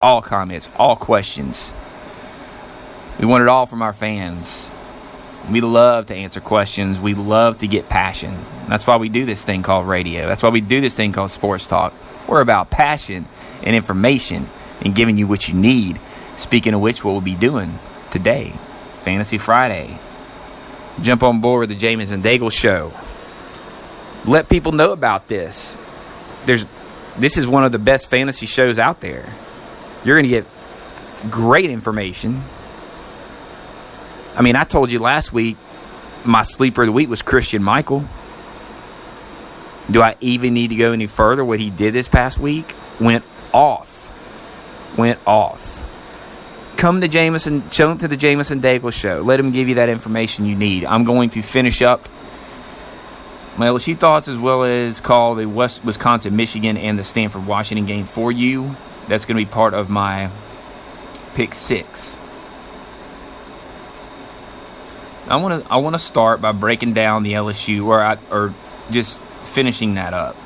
all comments, all questions. We want it all from our fans. We love to answer questions. We love to get passion. That's why we do this thing called radio. That's why we do this thing called Sports Talk. We're about passion and information and giving you what you need. Speaking of which, what we'll be doing today, Fantasy Friday. Jump on board with the Jameis and Daigle Show. Let people know about this. This is one of the best fantasy shows out there. You're going to get great information. I mean, I told you last week my sleeper of the week was Christian Michael. Do I even need to go any further? What he did this past week went off. Come to Jameis, show him to the Jameis and Daigle Show. Let him give you that information you need. I'm going to finish up my LSU thoughts as well as call the Wisconsin-Michigan and the Stanford-Washington game for you. That's going to be part of my pick 6. I want to start by breaking down the LSU or just finishing that up.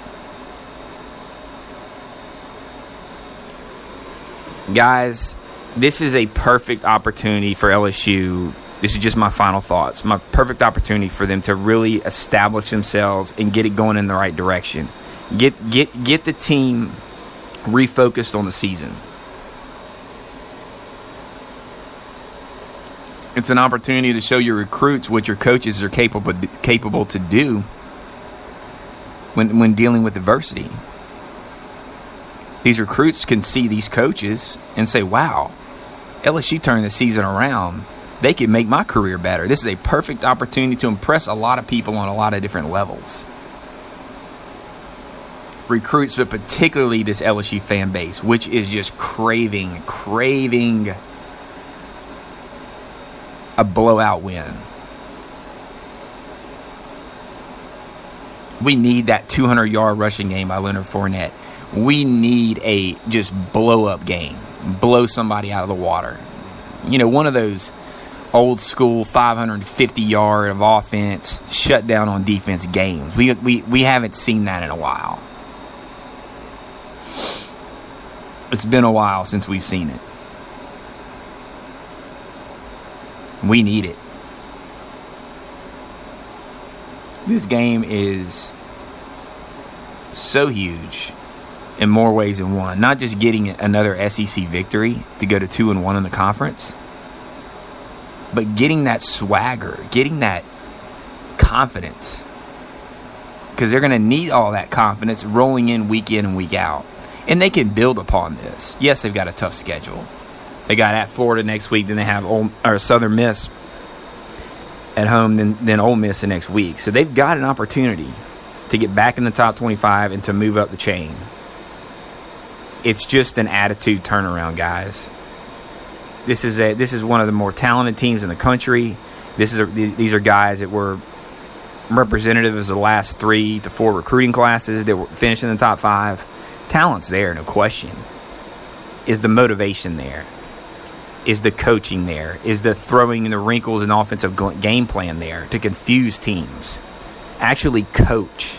Guys, this is a perfect opportunity for LSU. This is just my final thoughts. My perfect opportunity for them to really establish themselves and get it going in the right direction. Get the team refocused on the season. It's an opportunity to show your recruits what your coaches are capable to do when dealing with adversity. These recruits can see these coaches and say, wow, LSU turned the season around. They can make my career better. This is a perfect opportunity to impress a lot of people on a lot of different levels. Recruits, but particularly this LSU fan base, which is just craving a blowout win. We need that 200-yard rushing game by Leonard Fournette. We need a just blow-up game. Blow somebody out of the water. You know, one of those old-school 550-yard of offense, shut down on defense games. We haven't seen that in a while. It's been a while since we've seen it. We need it. This game is so huge in more ways than one. Not just getting another SEC victory to go to 2-1 in the conference, but getting that swagger, getting that confidence. Because they're going to need all that confidence rolling in and week out. And they can build upon this. Yes, they've got a tough schedule. They got at Florida next week, then they have Southern Miss at home, then Ole Miss the next week. So they've got an opportunity to get back in the top 25 and to move up the chain. It's just an attitude turnaround, guys. This is one of the more talented teams in the country. These are guys that were representatives of the last 3 to 4 recruiting classes that were finishing in the top 5. Talent's there, no question. Is the motivation there? Is the coaching there? Is the throwing in the wrinkles and offensive game plan there to confuse teams? Actually coach.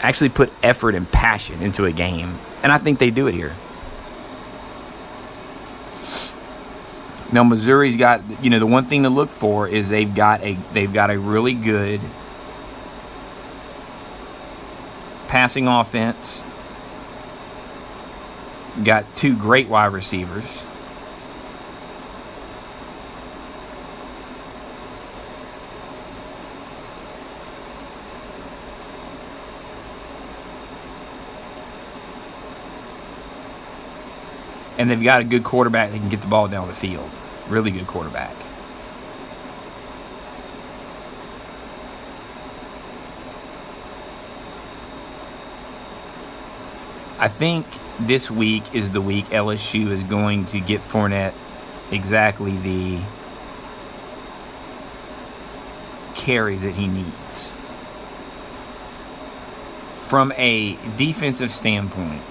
Actually put effort and passion into a game. And I think they do it here. Now Missouri's got, the one thing to look for is they've got a really good passing offense. Got 2 great wide receivers. And they've got a good quarterback that can get the ball down the field. Really good quarterback. I think this week is the week LSU is going to get Fournette exactly the carries that he needs. From a defensive standpoint,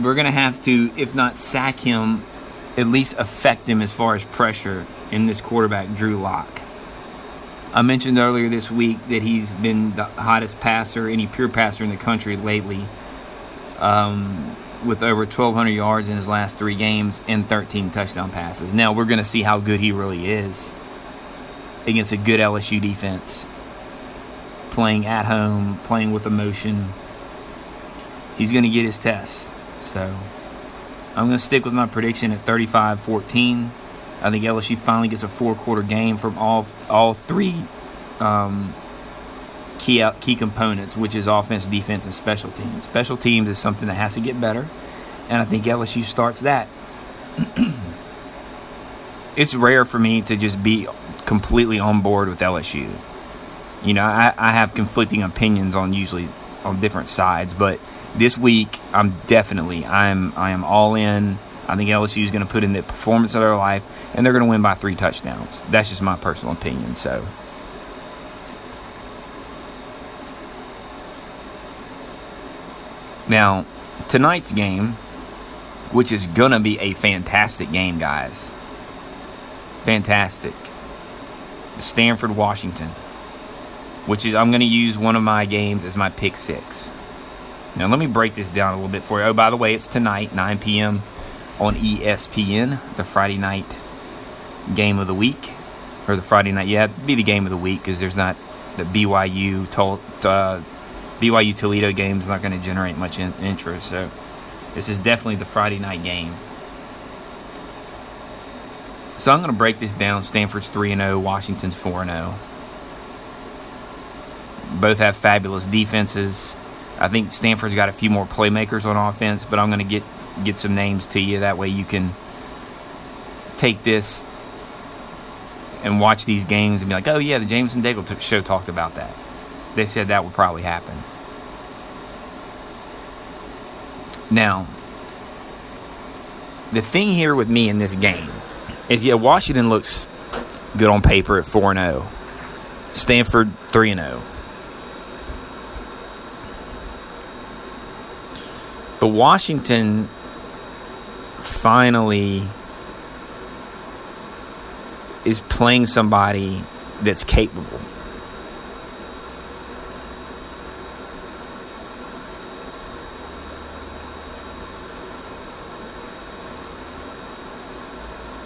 we're going to have to, if not sack him, at least affect him as far as pressure in this quarterback, Drew Lock. I mentioned earlier this week that he's been the hottest passer, any pure passer in the country lately. with over 1,200 yards in his last 3 games and 13 touchdown passes. Now, we're going to see how good he really is against a good LSU defense. Playing at home, playing with emotion. He's going to get his test. So, I'm going to stick with my prediction at 35-14. I think LSU finally gets a 4-quarter game from all 3 key components, which is offense, defense, and special teams. Special teams is something that has to get better, and I think LSU starts that. It's rare for me to just be completely on board with LSU. You know, I have conflicting opinions on different sides, but this week I am all in. I think LSU is going to put in the performance of their life, and they're going to win by 3 touchdowns. That's just my personal opinion. So, now tonight's game, which is going to be a fantastic game, guys. Fantastic. Stanford, Washington. Which is, I'm going to use one of my games as my pick 6. Now, let me break this down a little bit for you. Oh, by the way, it's tonight, 9 p.m. on ESPN, the Friday night game of the week. Or the Friday night, yeah, it'd be the game of the week because there's not the BYU Toledo game is not going to generate much interest. So, this is definitely the Friday night game. So, I'm going to break this down. Stanford's 3-0, Washington's 4-0. Both have fabulous defenses. I think Stanford's got a few more playmakers on offense, but I'm going to get some names to you. That way you can take this and watch these games and be like, oh, yeah, the Jameson Daigle show talked about that. They said that would probably happen. Now, the thing here with me in this game is, yeah, Washington looks good on paper at 4-0. Stanford 3-0. But Washington finally is playing somebody that's capable.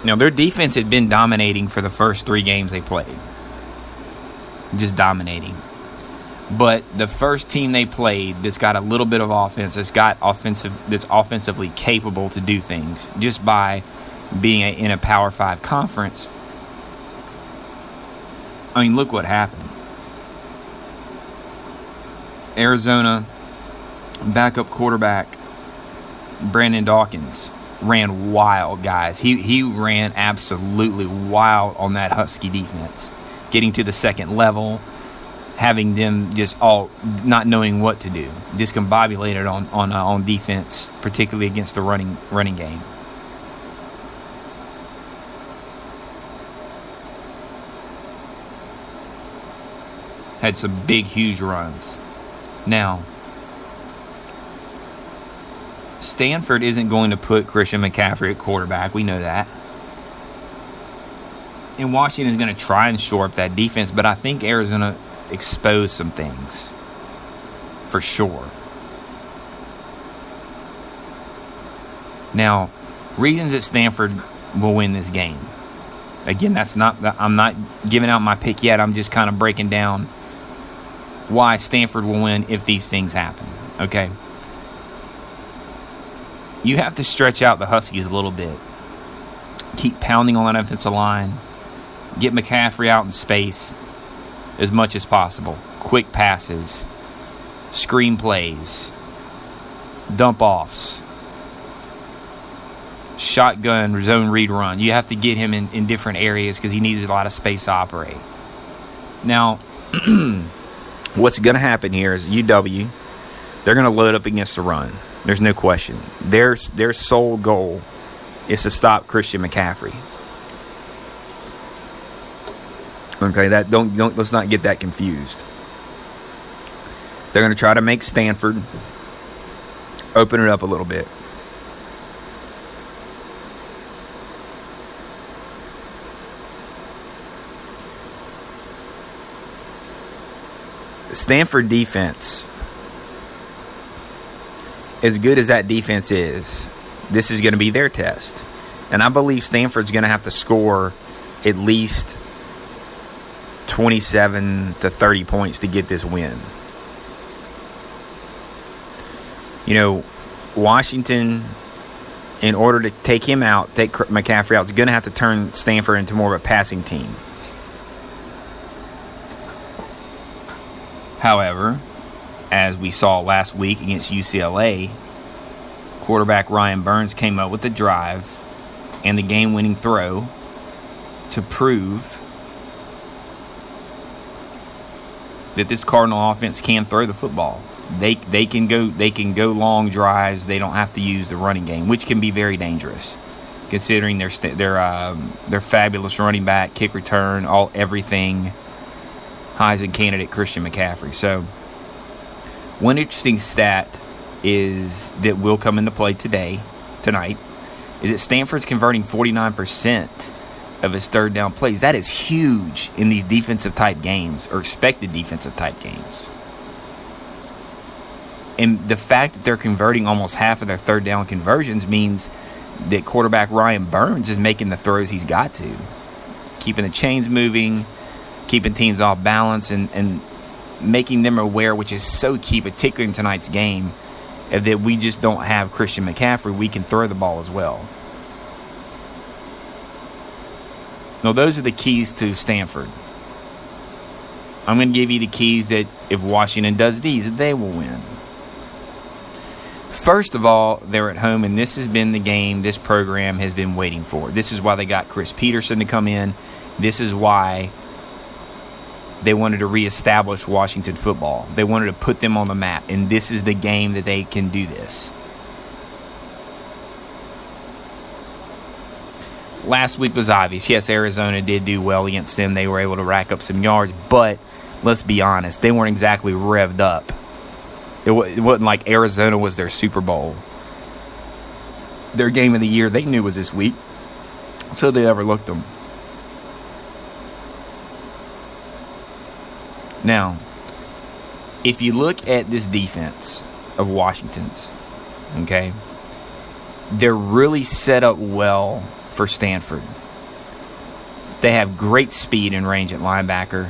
Now, their defense had been dominating for the first 3 games they played. Just dominating. But the first team they played that's got a little bit of offense, that's offensively capable to do things, just by being in a Power 5 conference. I mean, look what happened. Arizona backup quarterback Brandon Dawkins ran wild, guys. He ran absolutely wild on that Husky defense, getting to the second level, having them just all not knowing what to do, discombobulated on defense, particularly against the running game. Had some big, huge runs. Now, Stanford isn't going to put Christian McCaffrey at quarterback. We know that. And Washington is going to try and shore up that defense, but I think Arizona exposed some things for sure. Now, reasons that Stanford will win this game. Again, I'm not giving out my pick yet. I'm just kind of breaking down why Stanford will win if these things happen. Okay? You have to stretch out the Huskies a little bit. Keep pounding on that offensive line. Get McCaffrey out in space as much as possible. Quick passes. Screen plays. Dump offs. Shotgun, zone read run. You have to get him in different areas because he needs a lot of space to operate. Now, what's going to happen here is UW, they're going to load up against the run. There's no question. Their sole goal is to stop Christian McCaffrey. Okay, let's not get that confused. They're going to try to make Stanford open it up a little bit. Stanford defense as good as that defense is, this is going to be their test. And I believe Stanford's going to have to score at least 27 to 30 points to get this win. You know, Washington, in order to take him out, take McCaffrey out, is going to have to turn Stanford into more of a passing team. However, as we saw last week against UCLA, quarterback Ryan Burns came up with the drive and the game-winning throw to prove that this Cardinal offense can throw the football. They can go long drives. They don't have to use the running game, which can be very dangerous, considering their fabulous running back, kick return, everything. Heisman candidate Christian McCaffrey. So, one interesting stat is that will come into play tonight, is that Stanford's converting 49% of his third down plays. That is huge in these defensive type games, or expected defensive type games. And the fact that they're converting almost half of their third down conversions means that quarterback Ryan Burns is making the throws he's got to, keeping the chains moving, keeping teams off balance, and making them aware, which is so key, particularly in tonight's game, that we just don't have Christian McCaffrey. We can throw the ball as well. Now, those are the keys to Stanford. I'm going to give you the keys that if Washington does these, they will win. First of all, they're at home, and this has been the game this program has been waiting for. This is why they got Chris Peterson to come in. This is why they wanted to reestablish Washington football. They wanted to put them on the map, and this is the game that they can do this. Last week was obvious. Yes, Arizona did do well against them. They were able to rack up some yards, but let's be honest, they weren't exactly revved up. It wasn't like Arizona was their Super Bowl. Their game of the year they knew was this week, so they overlooked them. Now, if you look at this defense of Washington's, okay, they're really set up well for Stanford. They have great speed and range at linebacker.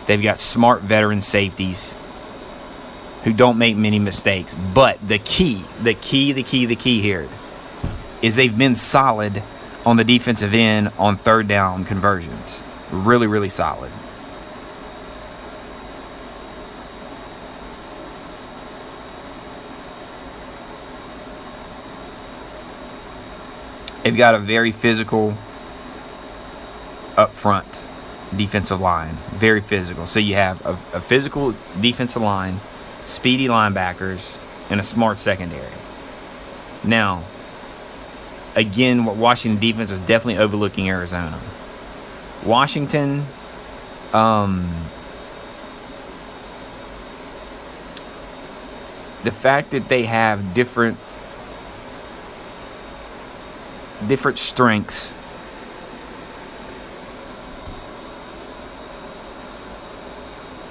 They've got smart veteran safeties who don't make many mistakes. But the key here is they've been solid on the defensive end on third down conversions. Really, really solid. They've got a very physical up front defensive line. Very physical. So you have a physical defensive line, speedy linebackers, and a smart secondary. Now, again, what Washington defense is definitely overlooking Arizona. Washington, the fact that they have different strengths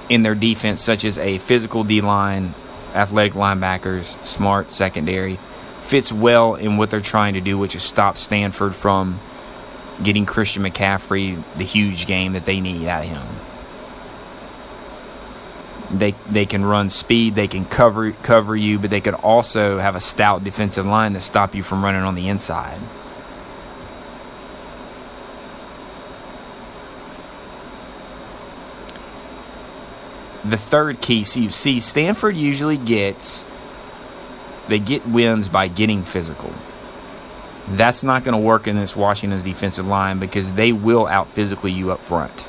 in their defense, such as a physical D-line, athletic linebackers, smart secondary, fits well in what they're trying to do, which is stop Stanford from getting Christian McCaffrey the huge game that they need out of him. They can run speed, they can cover you, but they could also have a stout defensive line to stop you from running on the inside. The third key, see, Stanford usually get wins by getting physical. That's not going to work in this Washington's defensive line because they will out-physically you up front.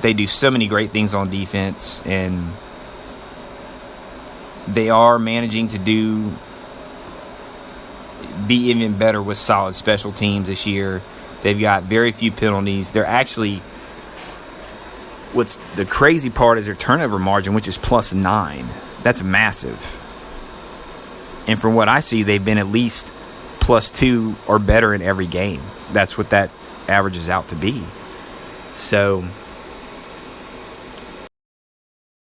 They do so many great things on defense, and they are managing to be even better with solid special teams this year. They've got very few penalties. They're actually, what's the crazy part is their turnover margin, which is +9. That's massive. And from what I see, they've been at least +2 or better in every game. That's what that averages out to be. So